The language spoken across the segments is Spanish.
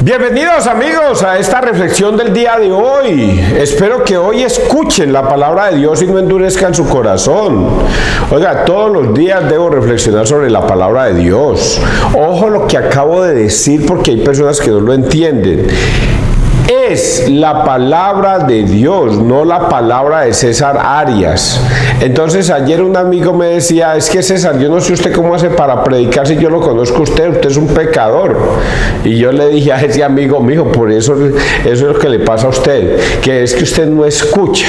Bienvenidos amigos a esta reflexión del día de hoy. Espero que hoy escuchen la palabra de Dios y no endurezcan su corazón. Oiga, todos los días debo reflexionar sobre la palabra de Dios. Ojo lo que acabo de decir porque hay personas que no lo entienden. Es la palabra de Dios, no la palabra de César Arias. Entonces ayer un amigo me decía, es que César, yo no sé usted cómo hace para predicar si yo lo conozco a usted es un pecador. Y yo le dije a ese amigo, mijo, por eso es lo que le pasa a usted, que es que usted no escucha.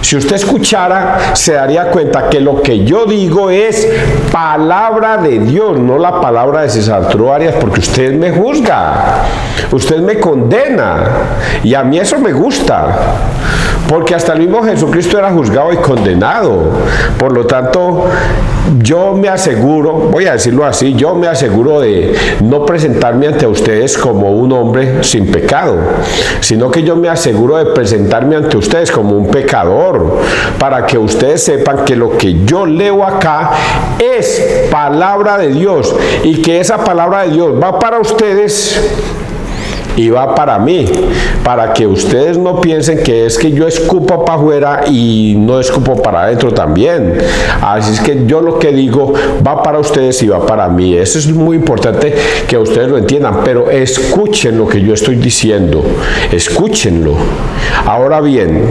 Si usted escuchara, se daría cuenta que lo que yo digo es palabra de Dios, no la palabra de César Arias, porque usted me juzga, usted me condena, y a mí eso me gusta, porque hasta el mismo Jesucristo era juzgado y condenado. Por lo tanto, yo me aseguro, voy a decirlo así, yo me aseguro de no presentarme ante ustedes como un hombre sin pecado, sino que yo me aseguro de presentarme ante ustedes como un pecador, para que ustedes sepan que lo que yo leo acá es palabra de Dios, y que esa palabra de Dios va para ustedes y va para mí, para que ustedes no piensen que es que yo escupo para afuera y no escupo para adentro también. Así es que yo lo que digo va para ustedes y va para mí. Eso es muy importante que ustedes lo entiendan, pero escuchen lo que yo estoy diciendo, escúchenlo. Ahora bien,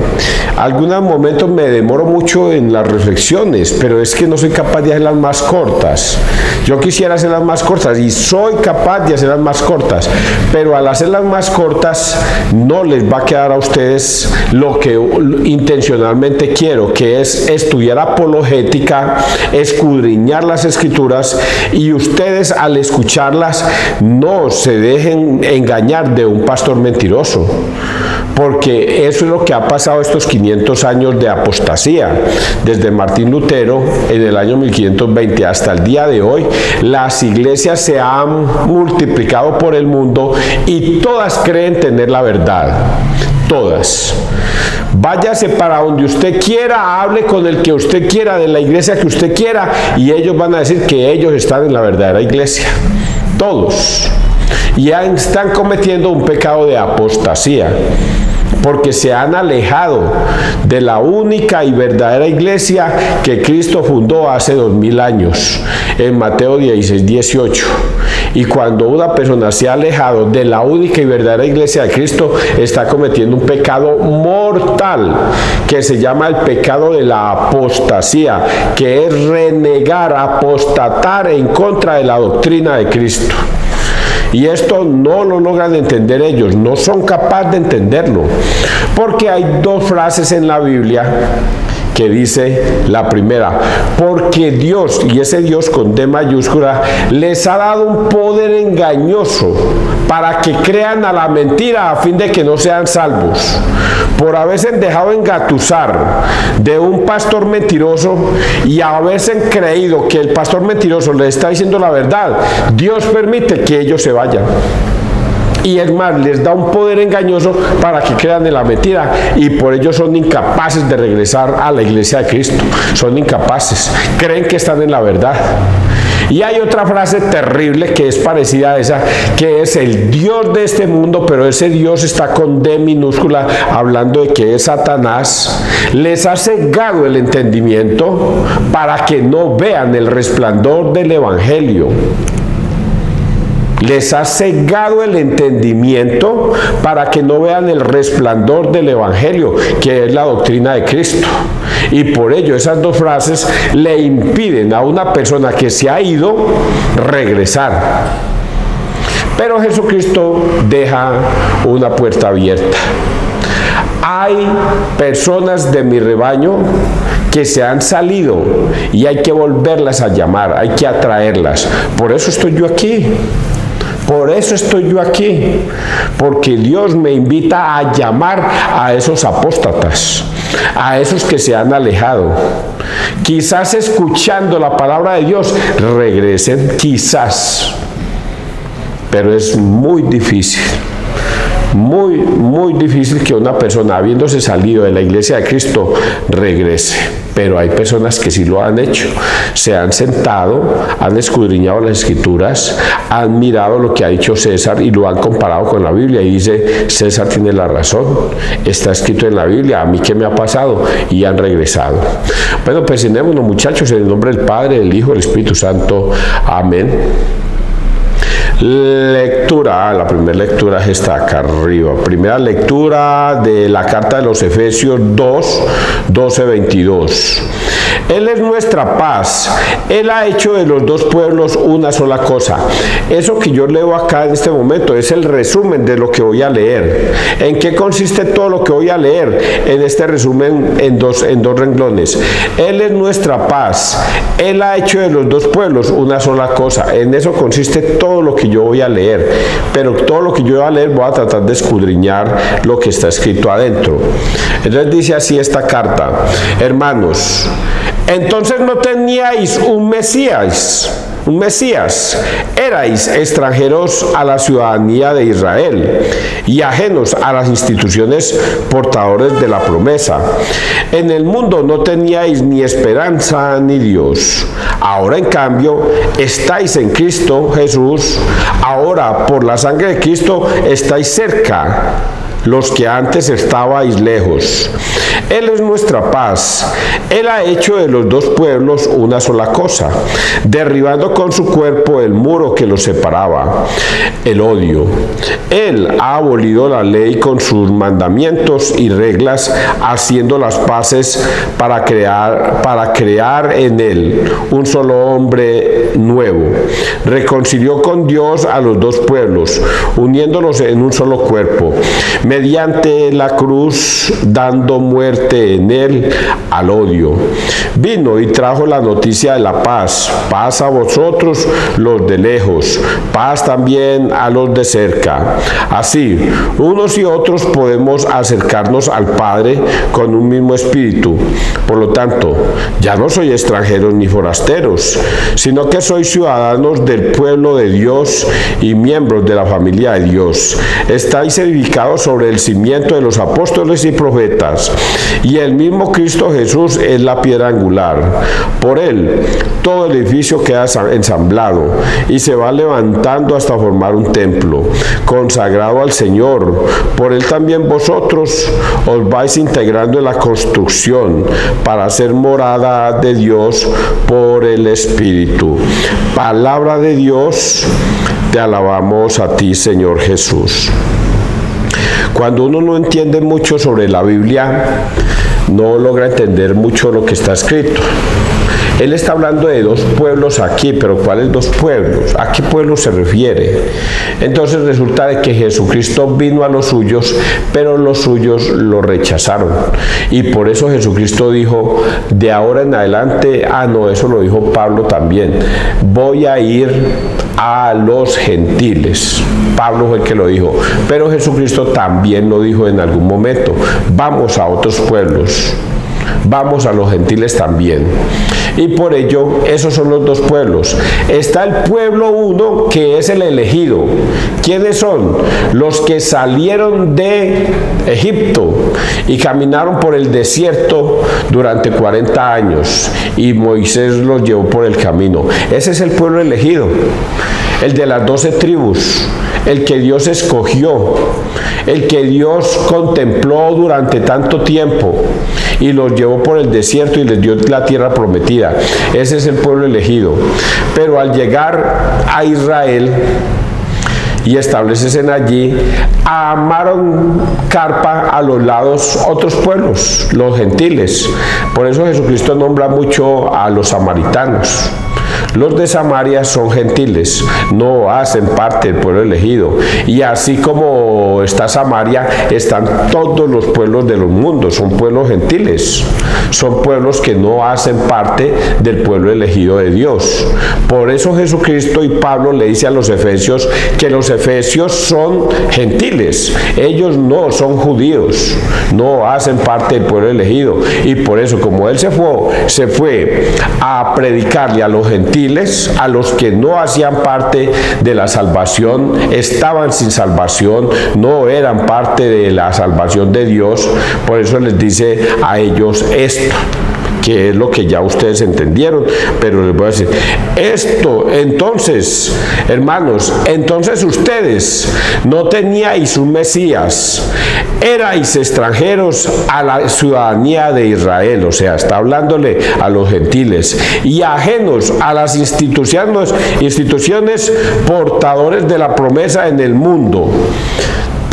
algunos momentos me demoro mucho en las reflexiones, pero es que no soy capaz de hacerlas más cortas. Yo quisiera hacerlas más cortas y soy capaz de hacerlas más cortas, pero al hacerlas más cortas no les va a quedar a ustedes lo que intencionalmente quiero, que es estudiar apologética, escudriñar las escrituras, y ustedes al escucharlas no se dejen engañar de un pastor mentiroso, porque eso es lo que ha pasado estos 500 años de apostasía, desde Martín Lutero en el año 1520 hasta el día de hoy. Las iglesias se han multiplicado por el mundo y todas creen tener la verdad, todas. Váyase para donde usted quiera, hable con el que usted quiera, de la iglesia que usted quiera, y ellos van a decir que ellos están en la verdadera iglesia, todos. Y están cometiendo un pecado de apostasía, porque se han alejado de la única y verdadera iglesia que Cristo fundó hace 2000 años, en Mateo 16, 18. Y cuando una persona se ha alejado de la única y verdadera iglesia de Cristo, está cometiendo un pecado mortal, que se llama el pecado de la apostasía, que es renegar, apostatar en contra de la doctrina de Cristo. Y esto no lo logran entender ellos, no son capaces de entenderlo, porque hay dos frases en la Biblia que dice, la primera, porque Dios, y ese Dios con D mayúscula, les ha dado un poder engañoso para que crean a la mentira a fin de que no sean salvos. Por haberse dejado engatusar de un pastor mentiroso y haberse creído que el pastor mentiroso les está diciendo la verdad, Dios permite que ellos se vayan. Y es más, les da un poder engañoso para que crean en la mentira, y por ello son incapaces de regresar a la iglesia de Cristo. Son incapaces, creen que están en la verdad. Y hay otra frase terrible que es parecida a esa, que es el Dios de este mundo, pero ese Dios está con D minúscula, hablando de que es Satanás. Les ha cegado el entendimiento para que no vean el resplandor del evangelio. Les ha cegado el entendimiento para que no vean el resplandor del evangelio, que es la doctrina de Cristo. Y por ello esas dos frases le impiden a una persona que se ha ido regresar. Pero Jesucristo deja una puerta abierta. Hay personas de mi rebaño que se han salido y hay que volverlas a llamar, hay que atraerlas. Por eso estoy yo aquí. Por eso estoy yo aquí, porque Dios me invita a llamar a esos apóstatas, a esos que se han alejado. Quizás escuchando la palabra de Dios regresen, quizás, pero es muy difícil. Muy difícil que una persona, habiéndose salido de la iglesia de Cristo, regrese. pero hay personas que sí lo han hecho. Se han sentado, han escudriñado las Escrituras, han mirado lo que ha dicho César y lo han comparado con la Biblia y dice, César tiene la razón, está escrito en la Biblia, ¿a mí qué me ha pasado? Y han regresado. Bueno, presentémonos, muchachos, en el nombre del Padre, del Hijo, del Espíritu Santo. Amén. Lectura, la primera lectura está acá arriba. Primera lectura de la carta de los Efesios 2, 12, 22. Él es nuestra paz. Él ha hecho de los dos pueblos una sola cosa. Eso que yo leo acá en este momento es el resumen de lo que voy a leer. ¿En qué consiste todo lo que voy a leer? En este resumen en dos renglones. Él es nuestra paz. Él ha hecho de los dos pueblos una sola cosa. En eso consiste todo lo que yo voy a leer. Pero todo lo que yo voy a leer voy a tratar de escudriñar lo que está escrito adentro. Entonces dice así esta carta: hermanos, entonces no teníais un Mesías, erais extranjeros a la ciudadanía de Israel y ajenos a las instituciones portadores de la promesa. En el mundo no teníais ni esperanza ni Dios. Ahora en cambio estáis en Cristo Jesús. Ahora por la sangre de Cristo estáis cerca, los que antes estabais lejos. Él es nuestra paz. Él ha hecho de los dos pueblos una sola cosa, derribando con su cuerpo el muro que los separaba, el odio. Él ha abolido la ley con sus mandamientos y reglas, haciendo las paces para crear en él un solo hombre nuevo. Reconcilió con Dios a los dos pueblos, uniéndolos en un solo cuerpo, mediante la cruz, dando muerte en él al odio. Vino y trajo la noticia de la paz. Paz a vosotros los de lejos, paz también a los de cerca. Así, unos y otros podemos acercarnos al Padre con un mismo espíritu. Por lo tanto, ya no sois extranjeros ni forasteros, sino que sois ciudadanos del pueblo de Dios y miembros de la familia de Dios. Estáis edificados sobre el cimiento de los apóstoles y profetas, y el mismo Cristo Jesús es la piedra angular. Por él todo el edificio queda ensamblado y se va levantando hasta formar un templo consagrado al Señor. Por él también vosotros os vais integrando en la construcción para ser morada de Dios por el Espíritu. Palabra de Dios, te alabamos a ti, Señor Jesús. Cuando uno no entiende mucho sobre la Biblia, no logra entender mucho lo que está escrito. Él está hablando de dos pueblos aquí, pero ¿cuáles dos pueblos? ¿A qué pueblo se refiere? Entonces resulta de que Jesucristo vino a los suyos, pero los suyos lo rechazaron. Y por eso Jesucristo dijo, de ahora en adelante, eso lo dijo Pablo también, voy a ir a los gentiles. Pablo fue el que lo dijo, pero Jesucristo también lo dijo en algún momento, vamos a otros pueblos. Vamos a los gentiles también. Y por ello, esos son los dos pueblos. Está el pueblo uno, que es el elegido. ¿Quiénes son? Los que salieron de Egipto y caminaron por el desierto durante 40 años. Y Moisés los llevó por el camino. Ese es el pueblo elegido. El de las 12 tribus. El que Dios escogió. El que Dios contempló durante tanto tiempo y los llevó por el desierto y les dio la tierra prometida. Ese es el pueblo elegido. Pero al llegar a Israel y establecerse allí, amaron carpa a los lados otros pueblos, los gentiles. Por eso Jesucristo nombra mucho a los samaritanos. Los de Samaria son gentiles, no hacen parte del pueblo elegido. Y así como está Samaria, están todos los pueblos de los mundos, son pueblos gentiles. Son pueblos que no hacen parte del pueblo elegido de Dios. Por eso Jesucristo y Pablo le dice a los efesios que los efesios son gentiles. Ellos no son judíos, no hacen parte del pueblo elegido. Y por eso, como él se fue a predicarle a los gentiles, a los que no hacían parte de la salvación, estaban sin salvación, no eran parte de la salvación de Dios. Por eso les dice a ellos esto. que es lo que ya ustedes entendieron, pero les voy a decir, esto, entonces, hermanos, entonces ustedes no teníais un Mesías, erais extranjeros a la ciudadanía de Israel, o sea, está hablándole a los gentiles, y ajenos a las instituciones portadores de la promesa en el mundo.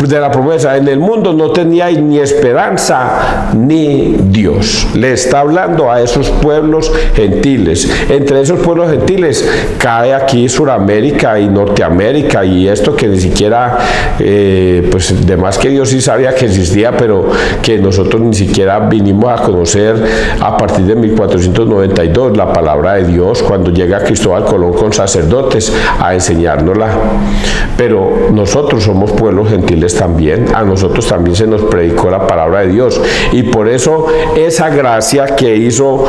De la promesa, en el mundo no teníais ni esperanza ni Dios. Le está hablando a esos pueblos gentiles. Entre esos pueblos gentiles cae aquí Suramérica y Norteamérica, y esto que ni siquiera, pues de más que Dios sí sabía que existía, pero que nosotros ni siquiera vinimos a conocer a partir de 1492 la palabra de Dios, cuando llega Cristóbal Colón con sacerdotes a enseñárnosla. Pero nosotros somos pueblos gentiles también, a nosotros también se nos predicó la palabra de Dios, y por eso esa gracia que hizo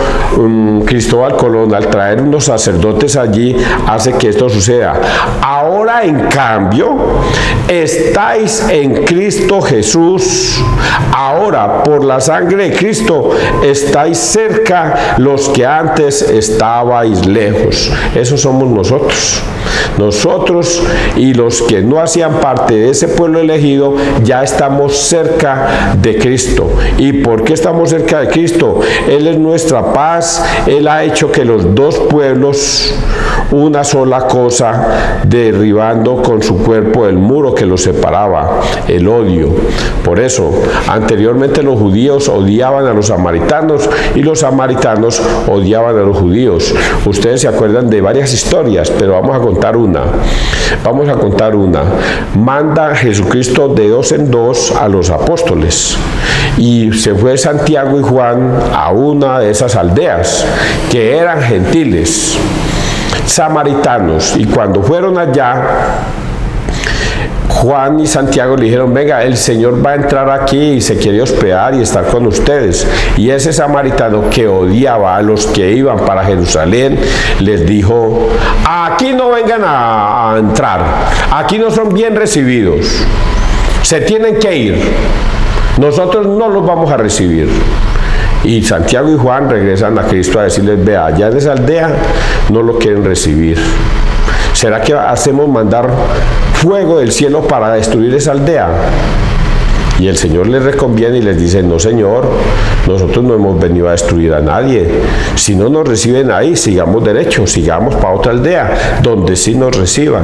Cristóbal Colón al traer unos sacerdotes allí hace que esto suceda. Ahora en cambio estáis en Cristo Jesús, ahora por la sangre de Cristo estáis cerca los que antes estabais lejos. Esos somos nosotros y los que no hacían parte de ese pueblo elegido, ya estamos cerca de Cristo. ¿Y por qué estamos cerca de Cristo? Él es nuestra paz. Él ha hecho que los dos pueblos, una sola cosa, derribando con su cuerpo el muro que los separaba, el odio. Por eso, anteriormente los judíos odiaban a los samaritanos y los samaritanos odiaban a los judíos. Ustedes se acuerdan de varias historias, pero vamos a contar una. Manda Jesucristo de 2 en 2 a los apóstoles, y se fue Santiago y Juan a una de esas aldeas que eran gentiles, samaritanos, y cuando fueron allá, Juan y Santiago le dijeron: venga, el Señor va a entrar aquí y se quiere hospedar y estar con ustedes. Y ese samaritano, que odiaba a los que iban para Jerusalén, les dijo: aquí no vengan a entrar, aquí no son bien recibidos, se tienen que ir, nosotros no los vamos a recibir. Y Santiago y Juan regresan a Cristo a decirles: vea, allá en esa aldea no lo quieren recibir. ¿Será que hacemos mandar fuego del cielo para destruir esa aldea? Y el Señor les reconviene y les dice: no, Señor, nosotros no hemos venido a destruir a nadie. Si no nos reciben ahí, sigamos derecho, sigamos para otra aldea donde sí nos reciban.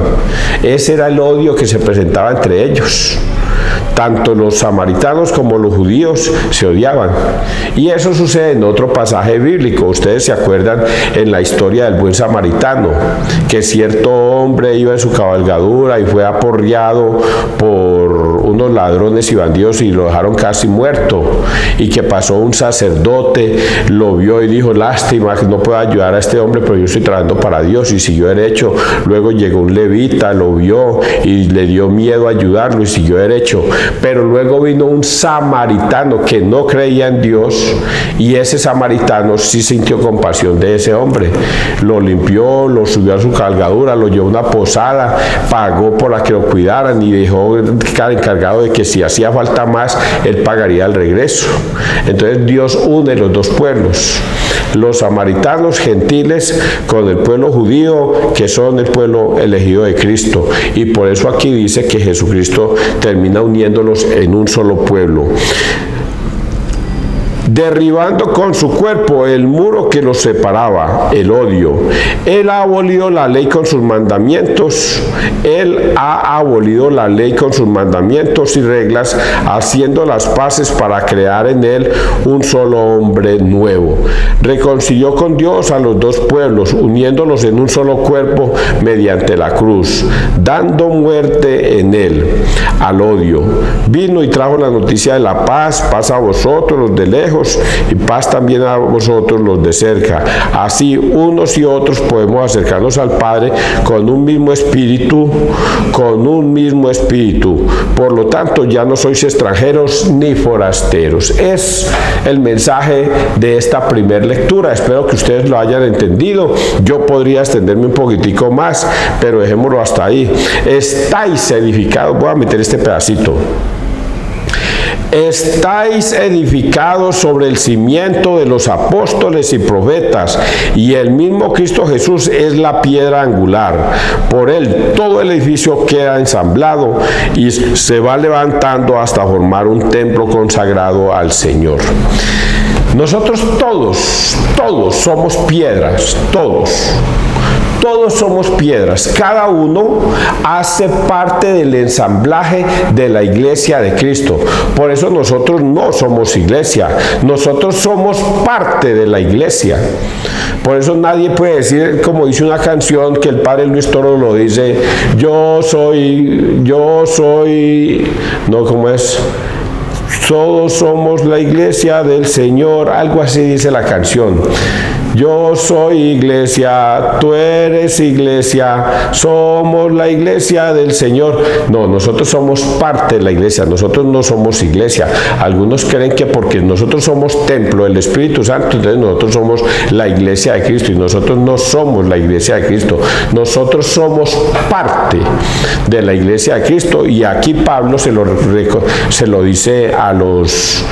Ese era el odio que se presentaba entre ellos. Tanto los samaritanos como los judíos se odiaban. Y eso sucede en otro pasaje bíblico. Ustedes se acuerdan en la historia del buen samaritano, que cierto hombre iba en su cabalgadura y fue aporreado por unos ladrones y bandidos y lo dejaron casi muerto. Y que pasó un sacerdote, lo vio y dijo: lástima que no puedo ayudar a este hombre, pero yo estoy trabajando para Dios, y siguió derecho. Luego llegó un levita, lo vio y le dio miedo ayudarlo y siguió derecho. Pero luego vino un samaritano que no creía en Dios, y ese samaritano sí sintió compasión de ese hombre. Lo limpió, lo subió a su cabalgadura, lo llevó a una posada, pagó por la que lo cuidaran y dejó encargado de que si hacía falta más, él pagaría el regreso. Entonces Dios une los dos pueblos, los samaritanos gentiles con el pueblo judío, que son el pueblo elegido de Cristo. Y por eso aquí dice que Jesucristo termina uniéndolos en un solo pueblo, derribando con su cuerpo el muro que los separaba, el odio. Él ha abolido la ley con sus mandamientos. Él ha abolido la ley con sus mandamientos y reglas, haciendo las paces para crear en él un solo hombre nuevo. Reconcilió con Dios a los dos pueblos, uniéndolos en un solo cuerpo mediante la cruz, dando muerte en él al odio. Vino y trajo la noticia de la paz, paz a vosotros los de lejos, y paz también a vosotros los de cerca. Así unos y otros podemos acercarnos al Padre con un mismo espíritu, Por lo tanto, ya no sois extranjeros ni forasteros. Es el mensaje de esta primera lectura. Espero que ustedes lo hayan entendido. Yo podría extenderme un poquitico más, pero dejémoslo hasta ahí. Estáis edificados. Voy a meter este pedacito. estáis edificados sobre el cimiento de los apóstoles y profetas, y el mismo Cristo Jesús es la piedra angular. Por él todo el edificio queda ensamblado y se va levantando hasta formar un templo consagrado al Señor. Nosotros todos somos piedras, todos somos piedras, cada uno hace parte del ensamblaje de la iglesia de Cristo. Por eso nosotros no somos iglesia, nosotros somos parte de la iglesia. Por eso nadie puede decir, como dice una canción que el padre Luis Toro lo dice, yo soy, no, ¿cómo es? Todos somos la iglesia del Señor, algo así dice la canción. Yo soy iglesia, tú eres iglesia, somos la iglesia del Señor. No, nosotros somos parte de la iglesia, nosotros no somos iglesia. Algunos creen que porque nosotros somos templo del Espíritu Santo, entonces nosotros somos la iglesia de Cristo, y nosotros no somos la iglesia de Cristo. Nosotros somos parte de la iglesia de Cristo, y aquí Pablo se lo dice a los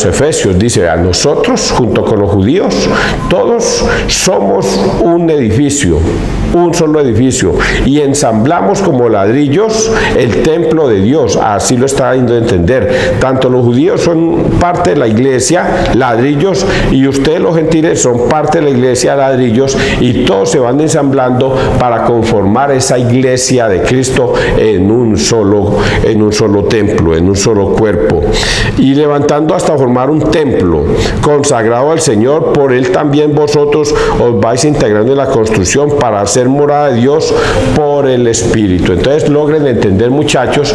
efesios, dice a nosotros junto con los judíos, todos somos un edificio, un solo edificio, y ensamblamos como ladrillos el templo de Dios. Así lo está dando a entender. Tanto los judíos son parte de la iglesia, ladrillos, y ustedes los gentiles son parte de la iglesia, ladrillos, y todos se van ensamblando para conformar esa iglesia de Cristo en un solo templo, en un solo cuerpo, y levantando hasta formar un templo consagrado al Señor. Por él también vosotros os vais integrando en la construcción para hacer morada de Dios por el Espíritu. Entonces logren entender, muchachos,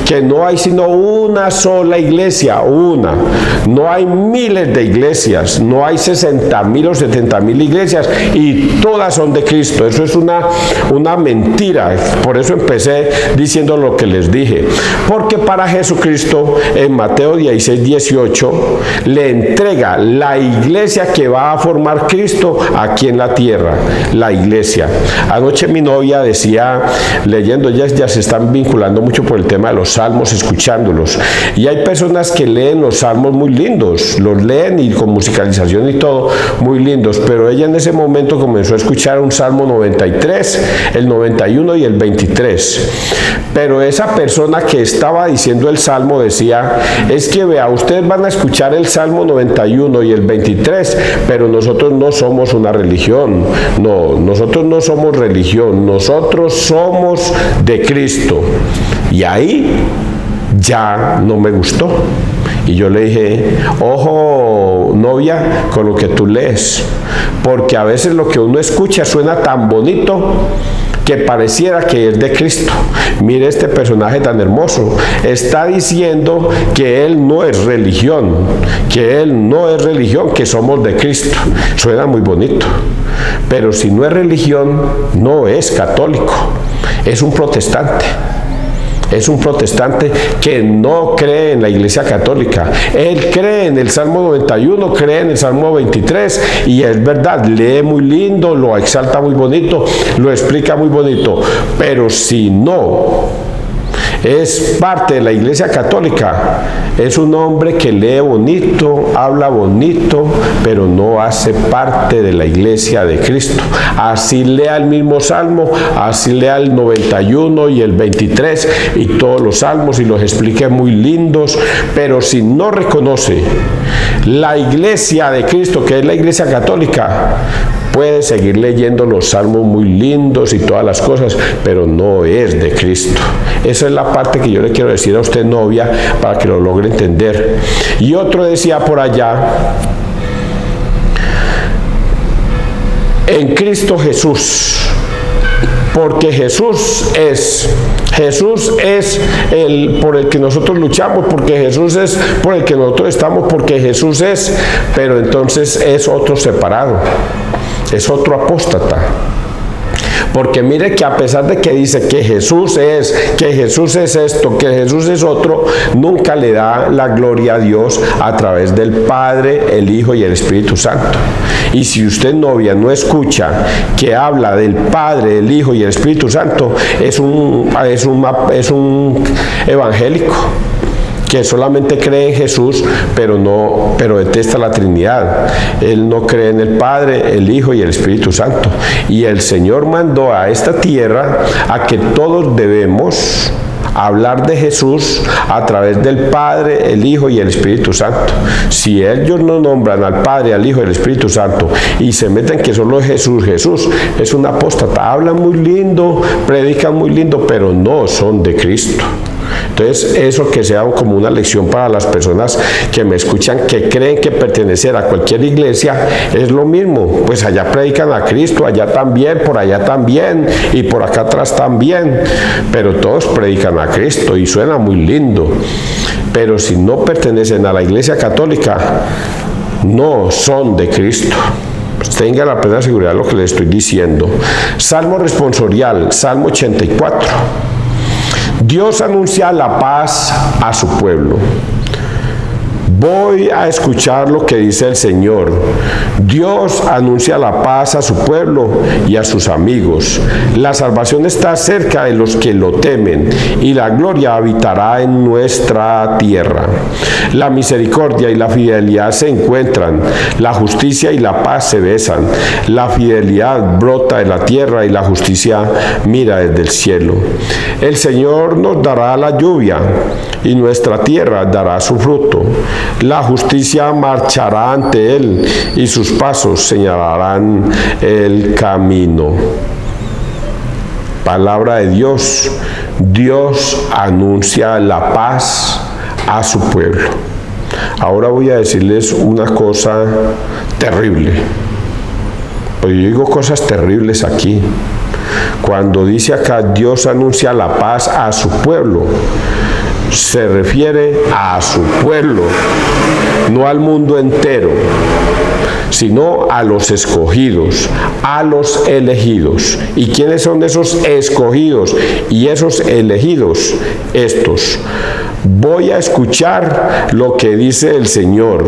que no hay sino una sola iglesia, una. No hay miles de iglesias, no hay 60,000 o 70,000 iglesias, y todas son de Cristo. Eso es una mentira. Por eso empecé diciendo lo que les dije. Porque para Jesucristo, en Mateo 16:18, le entrega la iglesia que va a formar Cristo aquí en la tierra, la iglesia. Anoche mi novia decía, leyendo, ellas ya se están vinculando mucho por el tema de los salmos, escuchándolos, y hay personas que leen los salmos muy lindos, los leen y con musicalización y todo, muy lindos, pero ella en ese momento comenzó a escuchar un salmo 93, el 91 y el 23, pero esa persona que estaba diciendo el salmo decía, es que vea, ustedes van a escuchar el salmo 91 y el 23, pero nosotros no somos una religión. No, nosotros no somos religión, nosotros somos de Cristo. Y ahí ya no me gustó. Y yo le dije, ojo, novia, con lo que tú lees, porque a veces lo que uno escucha suena tan bonito que pareciera que es de Cristo. Mire este personaje tan hermoso, está diciendo que él no es religión, que somos de Cristo. Suena muy bonito, pero si no es religión, no es católico, es un protestante. Es un protestante que no cree en la iglesia católica. Él cree en el Salmo 91, cree en el Salmo 23, y es verdad, lee muy lindo, lo exalta muy bonito, lo explica muy bonito, pero si no es parte de la iglesia católica, es un hombre que lee bonito, habla bonito, pero no hace parte de la iglesia de Cristo. Así lea el mismo salmo, así lea el 91 y el 23 y todos los salmos y los explique muy lindos, pero si no reconoce la iglesia de Cristo, que es la iglesia católica, puede seguir leyendo los salmos muy lindos y todas las cosas, pero no es de Cristo. Esa es la parte que yo le quiero decir a usted, novia, para que lo logre entender. Y otro decía por allá, en Cristo Jesús, porque Jesús es el por el que nosotros luchamos, porque Jesús es por el que nosotros estamos, porque Jesús es, pero entonces es otro separado, es otro apóstata. Porque mire que a pesar de que dice que Jesús es esto, que Jesús es otro, nunca le da la gloria a Dios a través del Padre, el Hijo y el Espíritu Santo. Y si usted, novia, no escucha que habla del Padre, el Hijo y el Espíritu Santo, es un evangélico que solamente cree en Jesús, pero detesta la Trinidad. Él no cree en el Padre, el Hijo y el Espíritu Santo. Y el Señor mandó a esta tierra a que todos debemos hablar de Jesús a través del Padre, el Hijo y el Espíritu Santo. Si ellos no nombran al Padre, al Hijo y al Espíritu Santo y se meten que solo es Jesús, Jesús es un apóstata. Hablan muy lindo, predican muy lindo, pero no son de Cristo. Entonces, eso que sea como una lección para las personas que me escuchan, que creen que pertenecer a cualquier iglesia es lo mismo. Pues allá predican a Cristo, allá también, por allá también, y por acá atrás también. Pero todos predican a Cristo y suena muy lindo. Pero si no pertenecen a la iglesia católica, no son de Cristo. Tenga la plena seguridad de lo que les estoy diciendo. Salmo responsorial, Salmo 84. Dios anuncia la paz a su pueblo. Voy a escuchar lo que dice el Señor. Dios anuncia la paz a su pueblo y a sus amigos. La salvación está cerca de los que lo temen y la gloria habitará en nuestra tierra. La misericordia y la fidelidad se encuentran. La justicia y la paz se besan. La fidelidad brota de la tierra y la justicia mira desde el cielo. El Señor nos dará la lluvia y nuestra tierra dará su fruto. La justicia marchará ante él y sus pasos señalarán el camino. Palabra de Dios. Dios anuncia la paz a su pueblo. Ahora voy a decirles una cosa terrible. Yo digo cosas terribles aquí. Cuando dice acá Dios anuncia la paz a su pueblo, se refiere a su pueblo, no al mundo entero, sino a los escogidos, a los elegidos. ¿Y quiénes son esos escogidos y esos elegidos? Estos. Voy a escuchar lo que dice el Señor.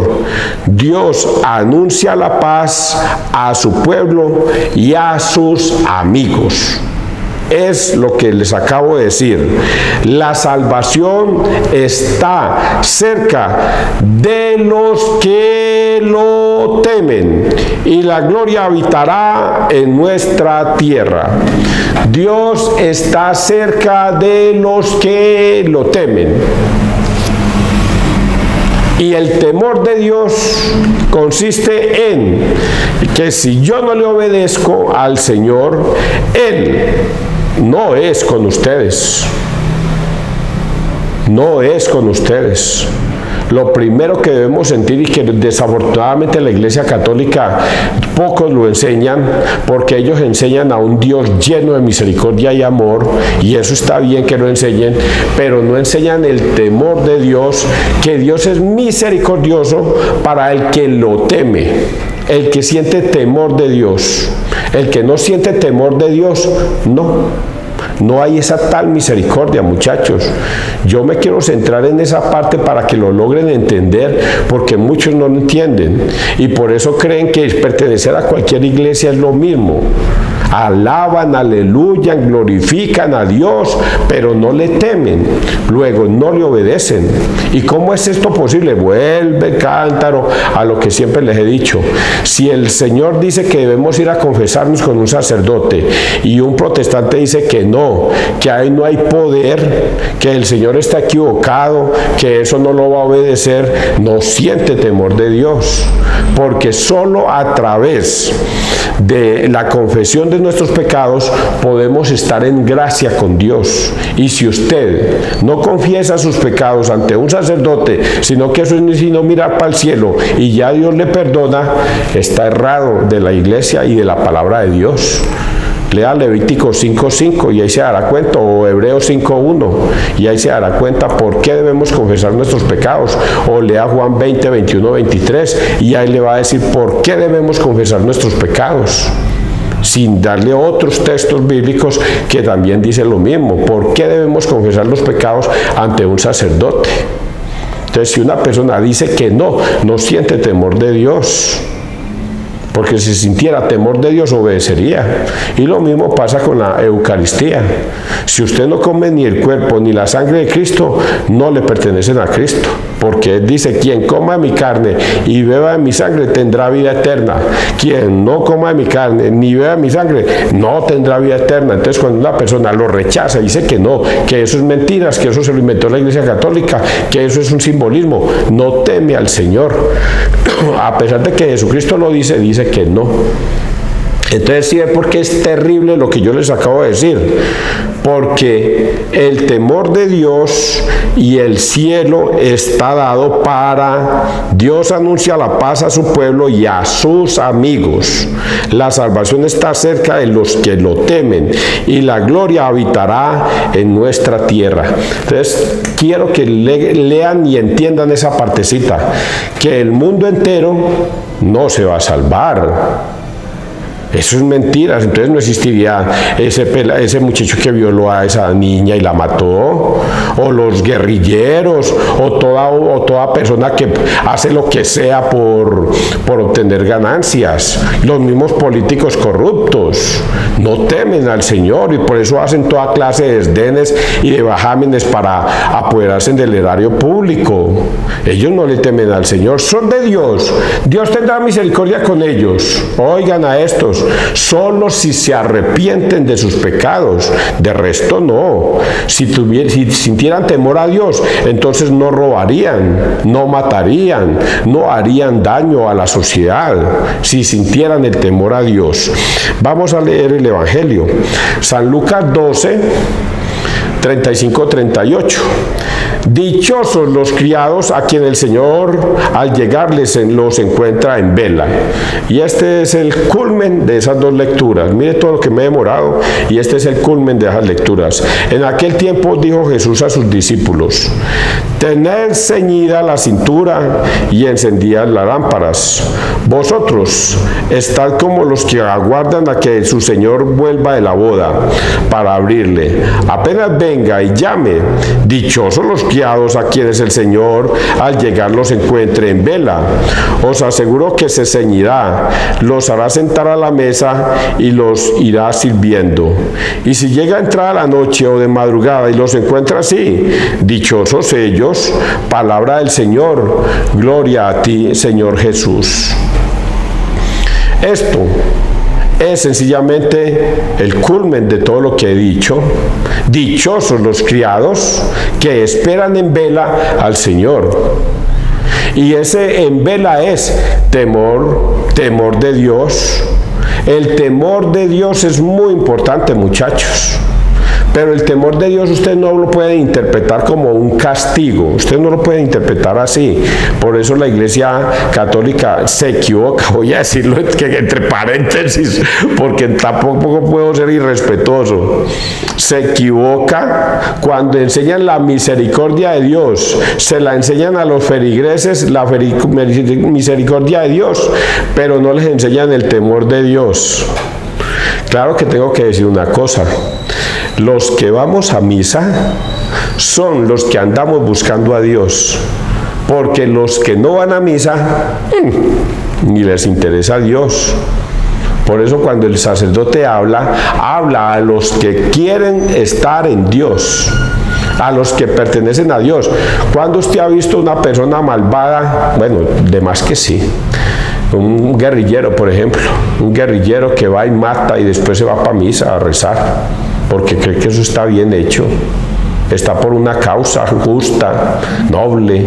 Dios anuncia la paz a su pueblo y a sus amigos. Es lo que les acabo de decir. La salvación está cerca de los que lo temen y la gloria habitará en nuestra tierra. Dios está cerca de los que lo temen. Y el temor de Dios consiste en que si yo no le obedezco al Señor, Él no es con ustedes. No es con ustedes. Lo primero que debemos sentir, y que desafortunadamente la Iglesia Católica pocos lo enseñan, porque ellos enseñan a un Dios lleno de misericordia y amor, y eso está bien que lo enseñen, pero no enseñan el temor de Dios, que Dios es misericordioso para el que lo teme, el que siente temor de Dios. El que no siente temor de Dios, no hay esa tal misericordia, muchachos. Yo me quiero centrar en esa parte para que lo logren entender, porque muchos no lo entienden y por eso creen que pertenecer a cualquier iglesia es lo mismo. Alaban, aleluyan, glorifican a Dios, pero no le temen, luego no le obedecen. ¿Y cómo es esto posible? Vuelve cántaro a lo que siempre les he dicho. Si el Señor dice que debemos ir a confesarnos con un sacerdote y un protestante dice que ahí no hay poder, que el Señor está equivocado, que eso no lo va a obedecer, no siente temor de Dios, porque solo a través de la confesión de nuestros pecados podemos estar en gracia con Dios. Y si usted no confiesa sus pecados ante un sacerdote, sino que eso es sino mirar para el cielo y ya Dios le perdona, está errado de la iglesia y de la palabra de Dios. Lea Levítico 5:5 y ahí se dará cuenta, o Hebreos 5:1 y ahí se dará cuenta por qué debemos confesar nuestros pecados, o lea Juan 20, 21, 23 y ahí le va a decir por qué debemos confesar nuestros pecados, sin darle otros textos bíblicos que también dicen lo mismo, por qué debemos confesar los pecados ante un sacerdote. Entonces, si una persona dice que no siente temor de Dios, porque si sintiera temor de Dios obedecería. Y lo mismo pasa con la Eucaristía. Si usted no come ni el cuerpo ni la sangre de Cristo, no le pertenecen a Cristo, porque Él dice: quien coma mi carne y beba de mi sangre tendrá vida eterna. Quien no coma de mi carne ni beba de mi sangre no tendrá vida eterna. Entonces, cuando una persona lo rechaza, dice que no, que eso es mentiras, que eso se lo inventó la Iglesia Católica, que eso es un simbolismo, no teme al Señor. A pesar de que Jesucristo lo dice, dice que no. Entonces, sí, es porque es terrible lo que yo les acabo de decir, porque el temor de Dios y el cielo está dado para Dios anuncia la paz a su pueblo y a sus amigos. La salvación está cerca de los que lo temen y la gloria habitará en nuestra tierra. Entonces, quiero que lean y entiendan esa partecita, que el mundo entero no se va a salvar. Eso es mentiras. Entonces no existiría ese muchacho que violó a esa niña y la mató, o los guerrilleros, o toda persona que hace lo que sea por obtener ganancias. Los mismos políticos corruptos no temen al Señor y por eso hacen toda clase de desdenes y de bajámenes para apoderarse del erario público. Ellos no le temen al Señor, son de Dios. Dios tendrá misericordia con ellos. Oigan a estos, solo si se arrepienten de sus pecados, de resto no. Si sintieran temor a Dios, entonces no robarían, no matarían, no harían daño a la sociedad, si sintieran el temor a Dios. Vamos a leer el Evangelio. San Lucas 12, 35-38. Dichosos los criados a quien el Señor al llegar los encuentra en vela. Y este es el culmen de esas dos lecturas. Mire todo lo que me he demorado, y este es el culmen de esas lecturas. En aquel tiempo dijo Jesús a sus discípulos: tened ceñida la cintura y encendidas las lámparas. Vosotros estad como los que aguardan a que su Señor vuelva de la boda para abrirle. Apenas venga y llame, dichosos los criados a quienes el Señor al llegar los encuentre en vela. Os aseguro que se ceñirá, los hará sentar a la mesa y los irá sirviendo. Y si llega a entrar a la noche o de madrugada y los encuentra así, dichosos ellos. Palabra del Señor. Gloria a ti, Señor Jesús. Esto es sencillamente el culmen de todo lo que he dicho. Dichosos los criados que esperan en vela al Señor. Y ese en vela es temor de Dios. El temor de Dios es muy importante, muchachos. Pero el temor de Dios usted no lo puede interpretar como un castigo, usted no lo puede interpretar así. Por eso la Iglesia Católica se equivoca, voy a decirlo entre paréntesis, porque tampoco puedo ser irrespetuoso. Se equivoca cuando enseñan la misericordia de Dios, se la enseñan a los feligreses la misericordia de Dios, pero no les enseñan el temor de Dios. Claro que tengo que decir una cosa. Los que vamos a misa son los que andamos buscando a Dios, porque los que no van a misa ni les interesa a Dios. Por eso cuando el sacerdote habla a los que quieren estar en Dios, a los que pertenecen a Dios. ¿Cuándo usted ha visto una persona malvada? Bueno, de más que sí. Un guerrillero, por ejemplo, un guerrillero que va y mata y después se va para misa a rezar, porque cree que eso está bien hecho, está por una causa justa, noble,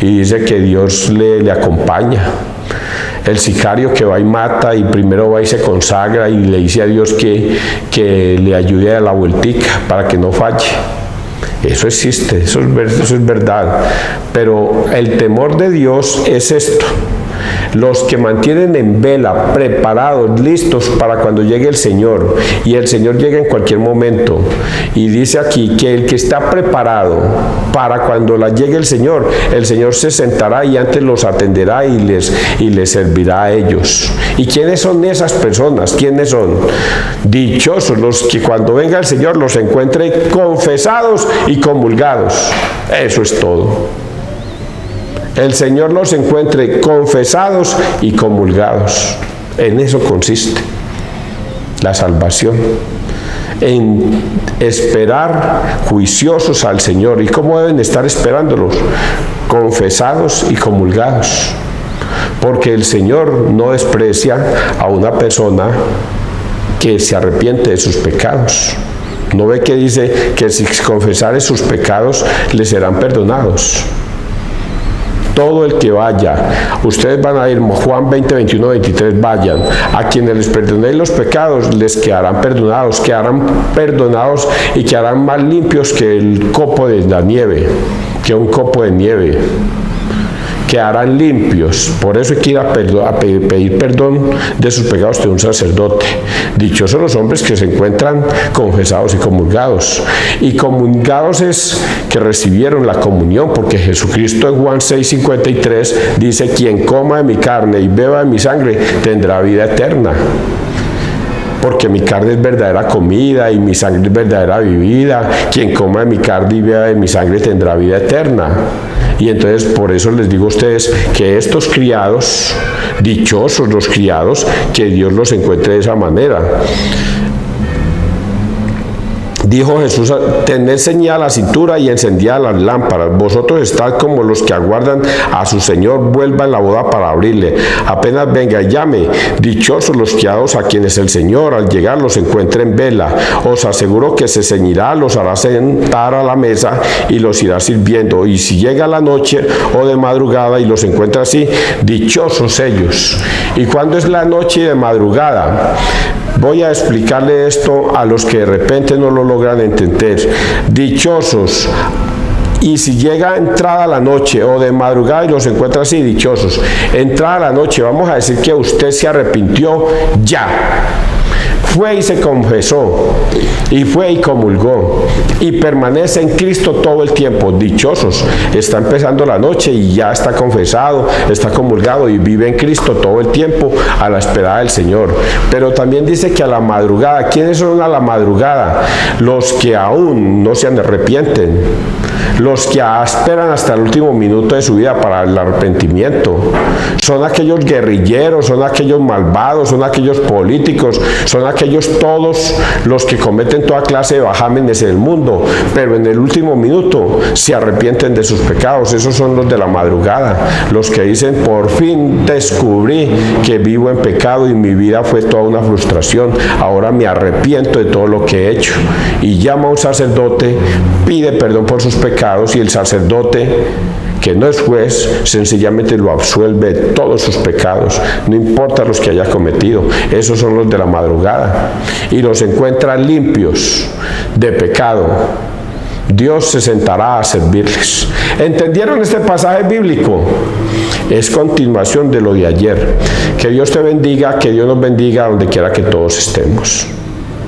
y dice que Dios le acompaña. El sicario que va y mata y primero va y se consagra y le dice a Dios que le ayude a la vueltica para que no falle. Eso existe, eso es verdad. Pero el temor de Dios es esto: los que mantienen en vela, preparados, listos para cuando llegue el Señor, y el Señor llega en cualquier momento. Y dice aquí que el que está preparado para cuando llegue el Señor se sentará y antes los atenderá y les servirá a ellos. ¿Y quiénes son esas personas? ¿Quiénes son? Dichosos los que cuando venga el Señor los encuentre confesados y comulgados. Eso es todo. El Señor los encuentre confesados y comulgados. En eso consiste la salvación, en esperar juiciosos al Señor. ¿Y cómo deben estar esperándolos? Confesados y comulgados, porque el Señor no desprecia a una persona que se arrepiente de sus pecados. ¿No ve que dice que si confesare sus pecados le serán perdonados? Todo el que vaya, ustedes van a ir, Juan 20, 21, 23, vayan, a quienes les perdonéis los pecados, les quedarán perdonados y quedarán más limpios que el copo de la nieve, que un copo de nieve. Quedarán limpios. Por eso hay que ir a pedir perdón de sus pecados de un sacerdote. Dichosos los hombres que se encuentran confesados y comulgados. Y comulgados es que recibieron la comunión, porque Jesucristo en Juan 6:53 dice: quien coma de mi carne y beba de mi sangre tendrá vida eterna. Porque mi carne es verdadera comida y mi sangre es verdadera bebida. Quien coma de mi carne y beba de mi sangre tendrá vida eterna. Y entonces por eso les digo a ustedes que estos criados, dichosos los criados, que Dios los encuentre de esa manera. Dijo Jesús: tened ceñida la cintura y encendida las lámparas. Vosotros estad como los que aguardan a su Señor vuelva en la boda para abrirle. Apenas venga y llame. Dichosos los criados a quienes el Señor al llegar los encuentre en vela. Os aseguro que se ceñirá, los hará sentar a la mesa y los irá sirviendo. Y si llega la noche o de madrugada y los encuentra así, dichosos ellos. ¿Y cuándo es la noche y de madrugada? Voy a explicarle esto a los que de repente no lo logran entender. Dichosos. Y si llega entrada la noche o de madrugada y los encuentra así, dichosos. Entrada la noche, vamos a decir que usted se arrepintió ya. Fue y se confesó, y fue y comulgó, y permanece en Cristo todo el tiempo. Dichosos, está empezando la noche y ya está confesado, está comulgado y vive en Cristo todo el tiempo a la espera del Señor. Pero también dice que a la madrugada, ¿quiénes son a la madrugada? Los que aún no se arrepienten, los que esperan hasta el último minuto de su vida para el arrepentimiento. Son aquellos guerrilleros, son aquellos malvados, son aquellos políticos, son aquellos todos los que cometen toda clase de bajámenes en el mundo, pero en el último minuto se arrepienten de sus pecados. Esos son los de la madrugada, los que dicen: por fin descubrí que vivo en pecado y mi vida fue toda una frustración, ahora me arrepiento de todo lo que he hecho. Y llama a un sacerdote, pide perdón por sus pecados, y el sacerdote, que no es juez, sencillamente lo absuelve de todos sus pecados, no importa los que haya cometido. Esos son los de la madrugada, y los encuentra limpios de pecado. Dios se sentará a servirles. ¿Entendieron este pasaje bíblico? Es continuación de lo de ayer. Que Dios te bendiga, que Dios nos bendiga donde quiera que todos estemos.